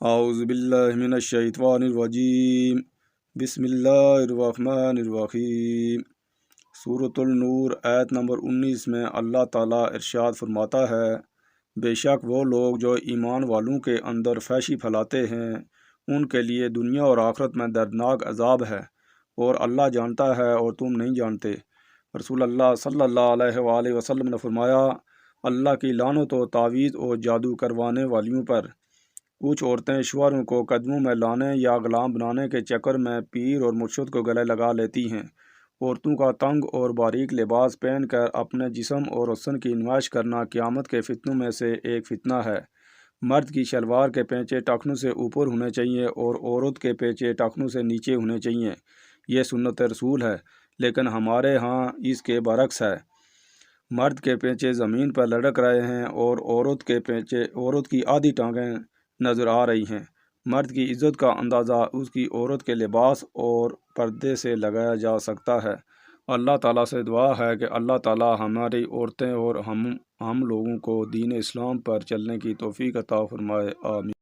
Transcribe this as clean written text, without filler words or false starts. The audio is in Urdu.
اعوذ باللہ من الشیطان الرجیم بسم اللہ الرحمن الرحیم۔ سورۃ النور آیت نمبر 19 میں اللہ تعالیٰ ارشاد فرماتا ہے، بے شک وہ لوگ جو ایمان والوں کے اندر فحشی پھیلاتے ہیں ان کے لیے دنیا اور آخرت میں دردناک عذاب ہے، اور اللہ جانتا ہے اور تم نہیں جانتے۔ رسول اللہ صلی اللہ علیہ وآلہ وسلم نے فرمایا، اللہ کی لعنت و تعویذ اور جادو کروانے والیوں پر۔ کچھ عورتیں شوہروں کو قدموں میں لانے یا غلام بنانے کے چکر میں پیر اور مرشد کو گلے لگا لیتی ہیں۔ عورتوں کا تنگ اور باریک لباس پہن کر اپنے جسم اور حسن کی نمائش کرنا قیامت کے فتنوں میں سے ایک فتنہ ہے۔ مرد کی شلوار کے پیچے ٹخنوں سے اوپر ہونے چاہیے اور عورت کے پیچے ٹخنوں سے نیچے ہونے چاہیے۔ یہ سنت رسول ہے، لیکن ہمارے ہاں اس کے برعکس ہے۔ مرد کے پیچے زمین پر لڑک رہے ہیں اور عورت کی آدھی ٹانگیں نظر آ رہی ہیں۔ مرد کی عزت کا اندازہ اس کی عورت کے لباس اور پردے سے لگایا جا سکتا ہے۔ اللہ تعالیٰ سے دعا ہے کہ اللہ تعالیٰ ہماری عورتیں اور ہم لوگوں کو دین اسلام پر چلنے کی توفیق عطا فرمائے، آمین۔